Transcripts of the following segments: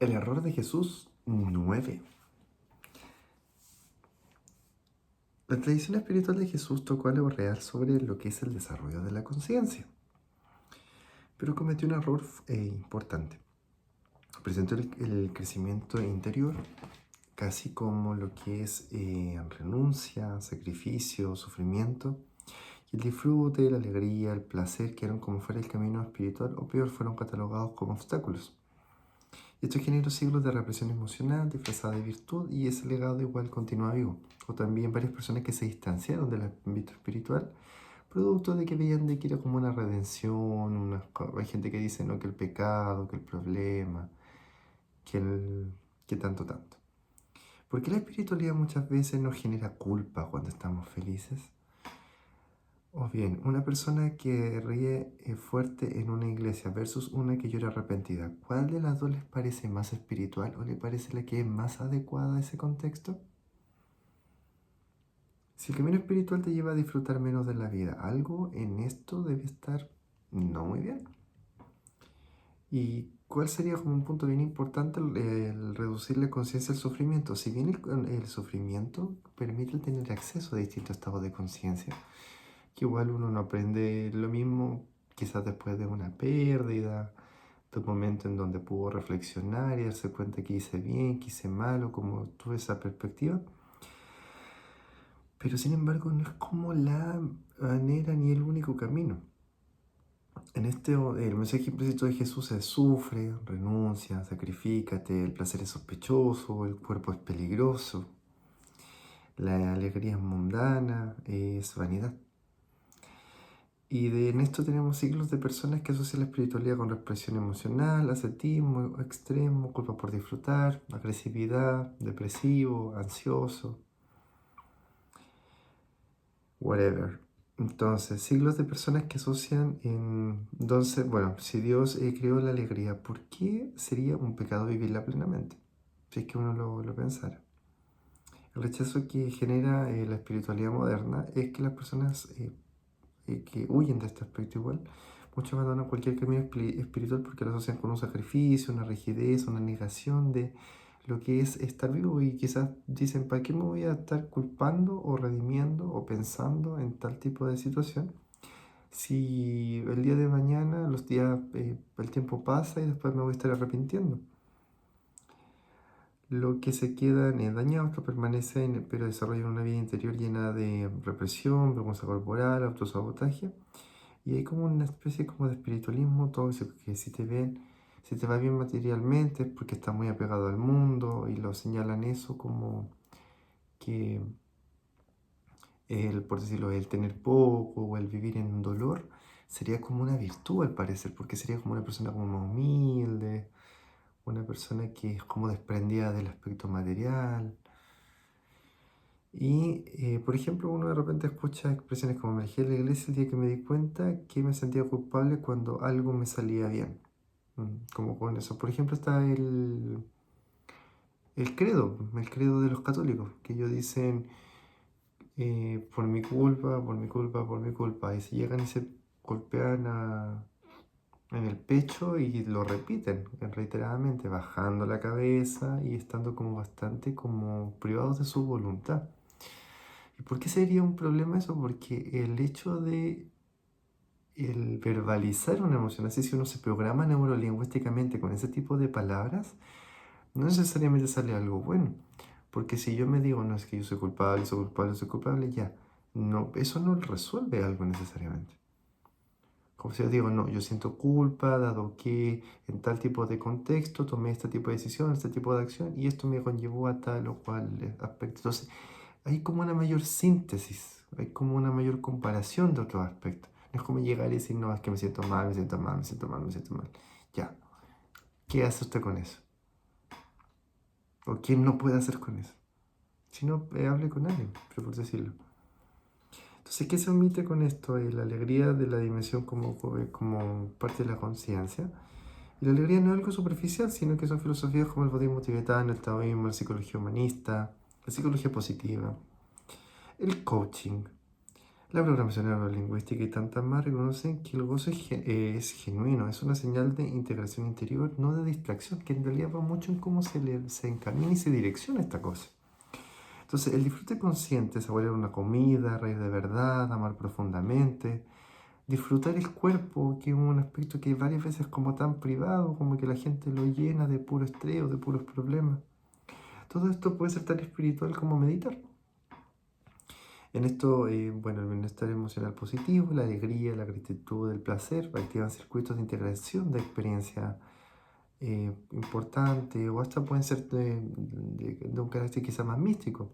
El error de Jesús 9. La tradición espiritual de Jesús tocó algo real sobre lo que es el desarrollo de la conciencia, pero cometió un error importante. Presentó el crecimiento interior casi como lo que es renuncia, sacrificio, sufrimiento, y el disfrute, la alegría, el placer, que eran como fuera el camino espiritual, o peor, fueron catalogados como obstáculos. Esto generó siglos de represión emocional disfrazada de virtud, y ese legado igual continúa vivo. O también varias personas que se distanciaron del ámbito espiritual, producto de que veían de que era como una redención. Hay gente que dice no, que el pecado, que el problema, que tanto. ¿Por qué la espiritualidad muchas veces nos genera culpa cuando estamos felices? O bien, una persona que ríe fuerte en una iglesia versus una que llora arrepentida, ¿cuál de las dos les parece más espiritual o le parece la que es más adecuada a ese contexto? Si el camino espiritual te lleva a disfrutar menos de la vida, algo en esto debe estar no muy bien. ¿Y cuál sería como un punto bien importante el reducir la conciencia al sufrimiento? Si bien el sufrimiento permite tener acceso a distintos estados de conciencia, que igual uno no aprende lo mismo quizás después de una pérdida, de un momento en donde pudo reflexionar y darse cuenta que hice bien, que hice mal, o como tuve esa perspectiva. Pero sin embargo no es como la manera ni el único camino. En el mensaje implícito de Jesús es: sufre, renuncia, sacrifícate, el placer es sospechoso, el cuerpo es peligroso, la alegría es mundana, es vanidad. Y en esto tenemos siglos de personas que asocian la espiritualidad con represión emocional, ascetismo extremo, culpa por disfrutar, agresividad, depresivo, ansioso, whatever. Entonces, siglos de personas que asocian entonces, bueno, si Dios creó la alegría, ¿por qué sería un pecado vivirla plenamente? Si es que uno lo pensara. El rechazo que genera la espiritualidad moderna es que las personas que huyen de este aspecto igual, muchos abandonan cualquier camino espiritual porque lo asocian con un sacrificio, una rigidez, una negación de lo que es estar vivo, y quizás dicen: ¿para qué me voy a estar culpando o redimiendo o pensando en tal tipo de situación? Si el día de mañana, el tiempo pasa y después me voy a estar arrepintiendo. Lo que se quedan dañados, lo permanecen, pero desarrollan una vida interior llena de represión, vergüenza corporal, autosabotaje. Y hay como una especie como de espiritualismo tóxico, que si te va bien materialmente es porque estás muy apegado al mundo, y lo señalan eso como que por decirlo, el tener poco o el vivir en dolor sería como una virtud al parecer, porque sería como una persona como más humilde, una persona que es como desprendida del aspecto material. Y, por ejemplo, uno de repente escucha expresiones como: me alejé de la iglesia el día que me di cuenta que me sentía culpable cuando algo me salía bien. Como con eso. Por ejemplo, está el credo de los católicos, que ellos dicen: por mi culpa, por mi culpa, por mi culpa. Y se llegan y se golpean en el pecho y lo repiten reiteradamente, bajando la cabeza y estando como bastante como privados de su voluntad. ¿Y por qué sería un problema eso? Porque el hecho de el verbalizar una emoción, así, si uno se programa neurolingüísticamente con ese tipo de palabras, no necesariamente sale algo bueno. Porque si yo me digo: no, es que yo soy culpable, soy culpable, soy culpable, ya, no, eso no resuelve algo necesariamente. Como si yo digo: no, yo siento culpa dado que en tal tipo de contexto tomé este tipo de decisión, este tipo de acción, y esto me conllevó a tal o cual aspecto. Entonces, hay como una mayor síntesis, hay como una mayor comparación de otros aspectos. No es como llegar y decir: no, es que me siento mal, me siento mal, me siento mal, me siento mal. Ya, ¿qué hace usted con eso? ¿O quién no puede hacer con eso? Si no, hable con alguien, pero por decirlo. Entonces, ¿qué se omite con esto? La alegría de la dimensión como parte de la conciencia. Y la alegría no es algo superficial, sino que son filosofías como el budismo tibetano, el taoísmo, la psicología humanista, la psicología positiva, el coaching, La programación neurolingüística y tantas más reconocen que el gozo es genuino, es una señal de integración interior, no de distracción, que en realidad va mucho en cómo se encamina y se direcciona esta cosa. Entonces, el disfrute consciente, saborear una comida, reír de verdad, amar profundamente, disfrutar el cuerpo, que es un aspecto que varias veces como tan privado, como que la gente lo llena de puro estrés o de puros problemas. Todo esto puede ser tan espiritual como meditar. En esto, bueno, el bienestar emocional positivo, la alegría, la gratitud, el placer, activan circuitos de integración de experiencia importante o hasta pueden ser de un carácter quizá más místico,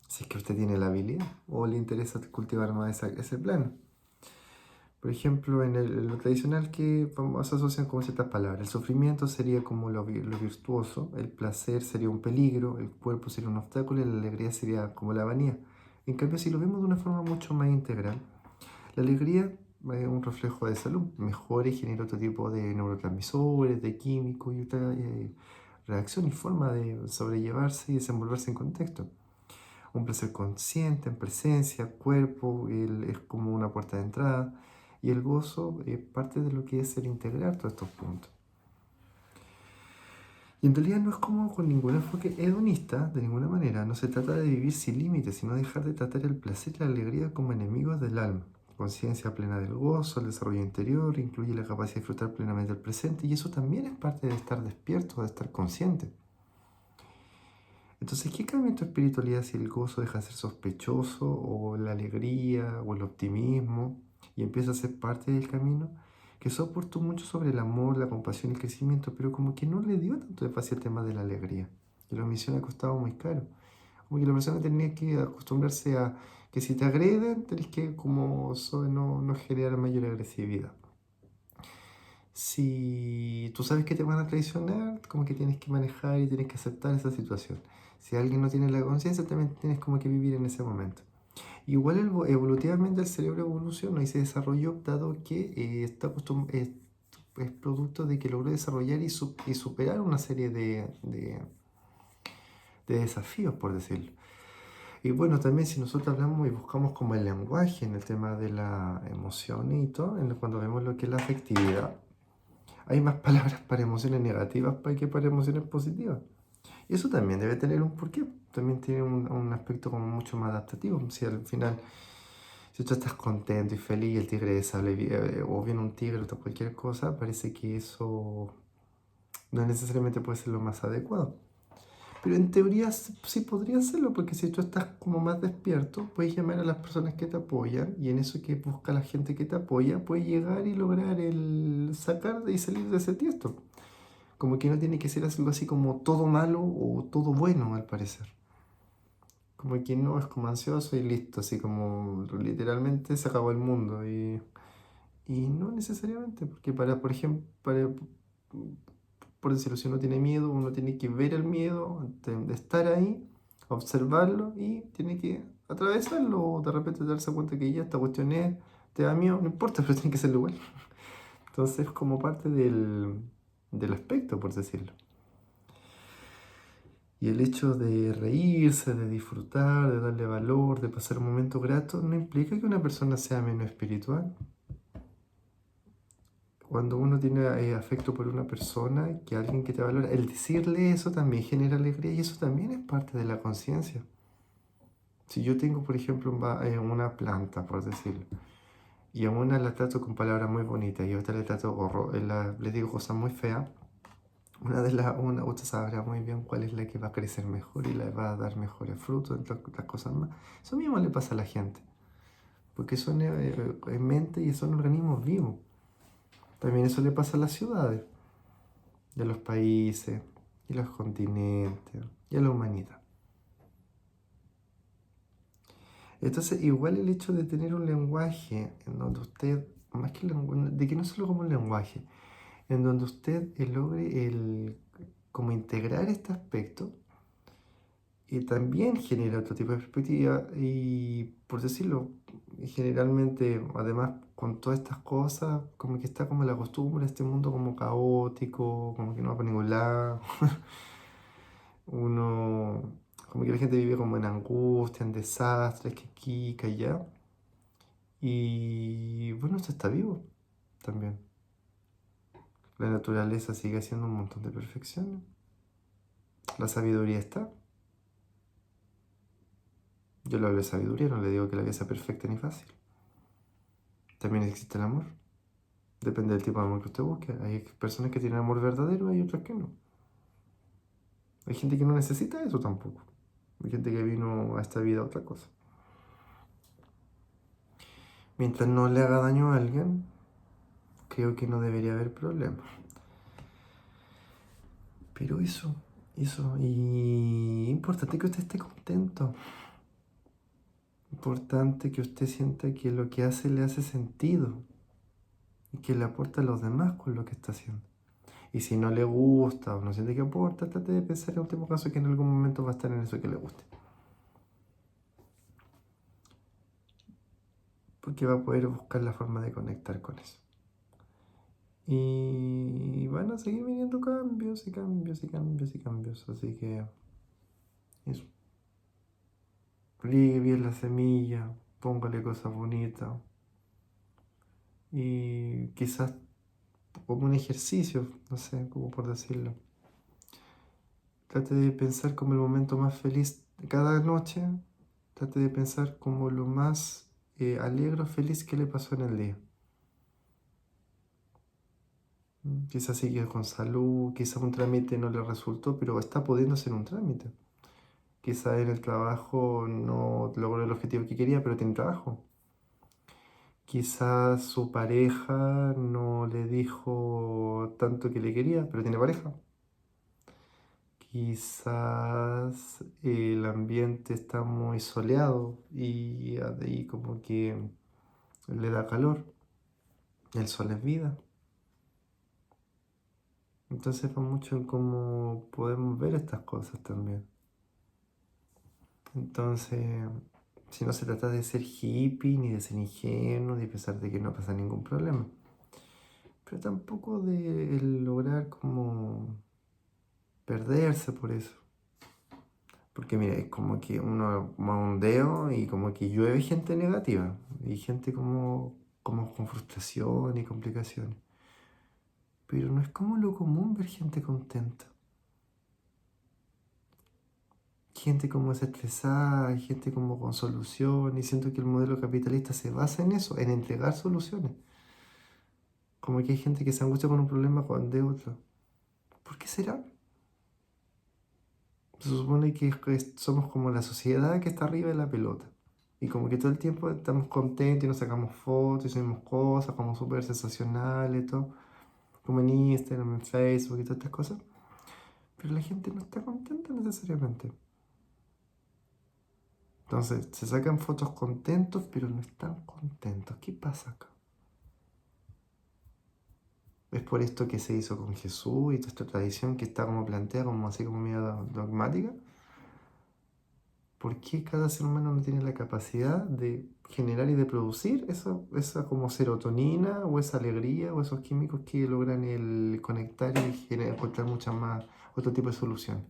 si es que usted tiene la habilidad o le interesa cultivar más ese plano. Por ejemplo, en lo tradicional que se asocian con ciertas palabras. El sufrimiento sería como lo virtuoso, el placer sería un peligro, el cuerpo sería un obstáculo y la alegría sería como la vanidad. En cambio, si lo vemos de una forma mucho más integral, la alegría es un reflejo de salud, mejora y genera otro tipo de neurotransmisores, de químicos y otra reacción y forma de sobrellevarse y desenvolverse en contexto. Un placer consciente, en presencia, cuerpo, es como una puerta de entrada. Y el gozo es parte de lo que es el integrar todos estos puntos. Y en realidad no es como con ningún enfoque hedonista, de ninguna manera. No se trata de vivir sin límites, sino dejar de tratar el placer y la alegría como enemigos del alma. Conciencia plena del gozo, el desarrollo interior, incluye la capacidad de disfrutar plenamente del presente y eso también es parte de estar despierto, de estar consciente. Entonces, ¿qué cambia en tu espiritualidad si el gozo deja de ser sospechoso o la alegría o el optimismo y empieza a ser parte del camino? Que soportó mucho sobre el amor, la compasión y el crecimiento, pero como que no le dio tanto énfasis al tema de la alegría. Y la misión ha costado muy caro. Como que la persona tenía que acostumbrarse a que si te agreden, tenés que como no generar mayor agresividad. Si tú sabes que te van a traicionar, como que tienes que manejar y tienes que aceptar esa situación. Si alguien no tiene la conciencia, también tienes como que vivir en ese momento. Igual evolutivamente el cerebro evolucionó y se desarrolló dado que es producto de que logró desarrollar y superar una serie de desafíos, por decirlo. Y bueno, también si nosotros hablamos y buscamos como el lenguaje en el tema de la emoción y todo, cuando vemos lo que es la afectividad, hay más palabras para emociones negativas que para emociones positivas. Y eso también debe tener un porqué. También tiene un aspecto como mucho más adaptativo. Si al final, si tú estás contento y feliz, el tigre sale, o viene un tigre o cualquier cosa, parece que eso no necesariamente puede ser lo más adecuado. Pero en teoría sí podría serlo, porque si tú estás como más despierto, puedes llamar a las personas que te apoyan y en eso que busca la gente que te apoya, puedes llegar y lograr el sacar y salir de ese tiesto. Como que no tiene que ser algo así como todo malo o todo bueno, al parecer. Como que no, es como ansioso y listo, así como literalmente se acabó el mundo. Y no necesariamente, porque por ejemplo, por decirlo, si uno tiene miedo, uno tiene que ver el miedo, de estar ahí, observarlo y tiene que atravesarlo o de repente darse cuenta que ya esta cuestión te da miedo, no importa, pero tiene que serlo igual. Entonces es como parte del aspecto, por decirlo. Y el hecho de reírse, de disfrutar, de darle valor, de pasar un momento grato, no implica que una persona sea menos espiritual. Cuando uno tiene afecto por una persona, que alguien que te valora, el decirle eso también genera alegría y eso también es parte de la conciencia. Si yo tengo, por ejemplo, una planta, por decirlo, y a una la trato con palabras muy bonitas y a otra le trato le digo cosas muy feas, otra sabrá muy bien cuál es la que va a crecer mejor y la va a dar mejores frutos, entre otras cosas más. Eso mismo le pasa a la gente, porque son mente y son organismos vivos. También eso le pasa a las ciudades, y a los países, y a los continentes, y a la humanidad. Entonces, igual el hecho de tener un lenguaje en donde usted, más que de que no solo como un lenguaje, en donde usted logre como integrar este aspecto y también genera otro tipo de perspectiva y, por decirlo, generalmente, además, con todas estas cosas, como que está como la costumbre, este mundo como caótico, como que no va para ningún lado. Uno, como que la gente vive como en angustia, en desastres, que aquí, que allá. Y bueno, esto está vivo también. La naturaleza sigue haciendo un montón de perfecciones. La sabiduría está. Yo le hablo de sabiduría, no le digo que la vida sea perfecta ni fácil. También existe el amor. Depende del tipo de amor que usted busque. Hay personas que tienen amor verdadero, hay otras que no. Hay gente que no necesita eso tampoco. Hay gente que vino a esta vida a otra cosa. Mientras no le haga daño a alguien, creo que no debería haber problema. Pero eso. Y importante que usted esté contento. Importante que usted sienta que lo que hace le hace sentido y que le aporta a los demás con lo que está haciendo. Y si no le gusta o no siente que aporta, trate de pensar en último caso que en algún momento va a estar en eso que le guste. Porque va a poder buscar la forma de conectar con eso. Y van a seguir viniendo cambios y cambios y cambios y cambios. Así que eso. Riegue bien la semilla, póngale cosas bonitas. Y quizás como un ejercicio, no sé, como por decirlo. Trate de pensar como el momento más feliz de cada noche. Trate de pensar como lo más alegre o feliz que le pasó en el día. Quizás sigue con salud, quizás un trámite no le resultó, pero está pudiendo hacer un trámite. Quizás en el trabajo no logró el objetivo que quería, pero tiene trabajo. Quizás su pareja no le dijo tanto que le quería, pero tiene pareja. Quizás el ambiente está muy soleado y ahí como que le da calor. El sol es vida. Entonces va mucho en cómo podemos ver estas cosas también. Entonces, si no se trata de ser hippie, ni de ser ingenuo, ni pensar de que no pasa ningún problema. Pero tampoco de lograr como perderse por eso. Porque mira, es como que uno mueve un dedo y como que llueve gente negativa y gente como con frustración y complicaciones. Pero no es como lo común ver gente contenta. Gente como desestresada, gente como con soluciones. Y siento que el modelo capitalista se basa en eso, en entregar soluciones. Como que hay gente que se angustia con un problema cuando de otro. ¿Por qué será? Se supone que somos como la sociedad que está arriba de la pelota. Y como que todo el tiempo estamos contentos y nos sacamos fotos y subimos cosas como súper sensacionales y todo. Como en Instagram, en Facebook y todas estas cosas. Pero la gente no está contenta necesariamente. Entonces, se sacan fotos contentos, pero no están contentos. ¿Qué pasa acá? Es por esto que se hizo con Jesús y toda esta tradición que está como planteada, como así como medio dogmática. ¿Por qué cada ser humano no tiene la capacidad de generar y de producir esa como serotonina o esa alegría o esos químicos que logran el conectar y encontrar muchas más, otro tipo de soluciones?